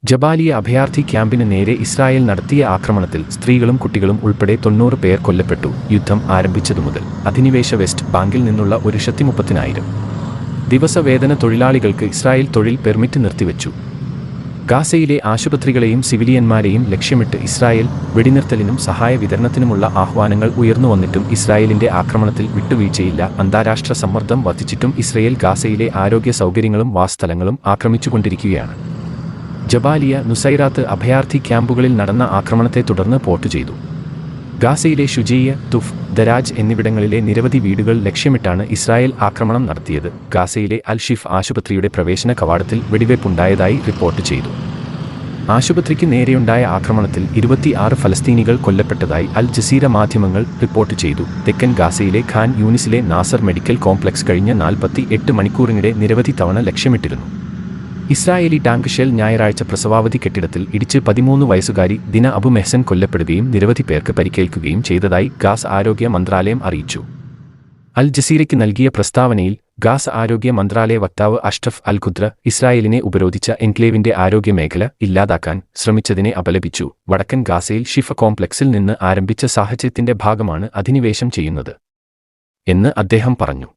Jabalia അഭയാർത്ഥി ക്യാമ്പിന് നേരെ ഇസ്രായേൽ നടത്തിയ ആക്രമണത്തിൽ സ്ത്രീകളും കുട്ടികളും ഉൾപ്പെടെ 90 പേർ കൊല്ലപ്പെട്ടു. യുദ്ധം ആരംഭിച്ചതുമുതൽ അധിനിവേശ വെസ്റ്റ് ബാങ്കിൽ നിന്നുള്ള 130,000 ദിവസവേതന തൊഴിലാളികൾക്ക് ഇസ്രായേൽ തൊഴിൽ പെർമിറ്റ് നിർത്തിവച്ചു. ഗാസയിലെ ആശുപത്രികളെയും സിവിലിയന്മാരെയും ലക്ഷ്യമിട്ട് ഇസ്രായേൽ വെടിനിർത്തലിനും സഹായ വിതരണത്തിനുമുള്ള ആഹ്വാനങ്ങൾ ഉയർന്നുവന്നിട്ടും ഇസ്രായേലിന്റെ ആക്രമണത്തിൽ വിട്ടുവീഴ്ചയില്ല. അന്താരാഷ്ട്ര സമ്മർദ്ദം വർദ്ധിച്ചിട്ടും ഇസ്രായേൽ ഗാസയിലെ ആരോഗ്യ സൗകര്യങ്ങളും വാസസ്ഥലങ്ങളും ആക്രമിച്ചുകൊണ്ടിരിക്കുകയാണ്. ജബാലിയ, നുസൈറാത്ത് അഭയാർത്ഥി ക്യാമ്പുകളിൽ നടന്ന ആക്രമണത്തെ തുടർന്ന് പോർട്ട് ചെയ്തു. ഗാസയിലെ ഷുജയ്യ, തുഫ്, ദരാജ് എന്നിവിടങ്ങളിലെ നിരവധി വീടുകൾ ലക്ഷ്യമിട്ടാണ് ഇസ്രായേൽ ആക്രമണം നടത്തിയത്. ഗാസയിലെ അൽ ഷിഫ് ആശുപത്രിയുടെ പ്രവേശന കവാടത്തിൽ വെടിവയ്പുണ്ടായതായി റിപ്പോർട്ട് ചെയ്തു. ആശുപത്രിക്ക് നേരെയുണ്ടായ ആക്രമണത്തിൽ 26 ഫലസ്തീനികൾ കൊല്ലപ്പെട്ടതായി അൽ ജസീറ മാധ്യമങ്ങൾ റിപ്പോർട്ട് ചെയ്തു. തെക്കൻ ഗാസയിലെ ഖാൻ യൂനിസിലെ നാസർ മെഡിക്കൽ കോംപ്ലക്സ് കഴിഞ്ഞ 48 മണിക്കൂറിനിടെ നിരവധി തവണ ലക്ഷ്യമിട്ടിരുന്നു. ഇസ്രായേലി ടാങ്ക് ഷെൽ ഞായറാഴ്ച പ്രസവാവധി കെട്ടിടത്തിൽ ഇടിച്ച് 13 വയസ്സുകാരി ദിന അബു മെഹ്സൻ കൊല്ലപ്പെടുകയും നിരവധി പേർക്ക് പരിക്കേൽക്കുകയും ചെയ്തതായി ഗാസ ആരോഗ്യ മന്ത്രാലയം അറിയിച്ചു. അൽ ജസീറയ്ക്ക് നൽകിയ പ്രസ്താവനയിൽ ഗാസ ആരോഗ്യ മന്ത്രാലയ വക്താവ് അഷ്റഫ് അൽ ഖുദ്ര ഇസ്രായേലിനെ ഉപരോധിച്ച എൻക്ലേവിന്റെ ആരോഗ്യ മേഖല ഇല്ലാതാക്കാൻ ശ്രമിച്ചതിനെ അപലപിച്ചു. വടക്കൻ ഗാസയിൽ ഷിഫ കോംപ്ലക്സിൽ നിന്ന് ആരംഭിച്ച സാഹചര്യത്തിന്റെ ഭാഗമാണ് അധിനിവേശം ചെയ്യുന്നത് എന്ന് അദ്ദേഹം പറഞ്ഞു.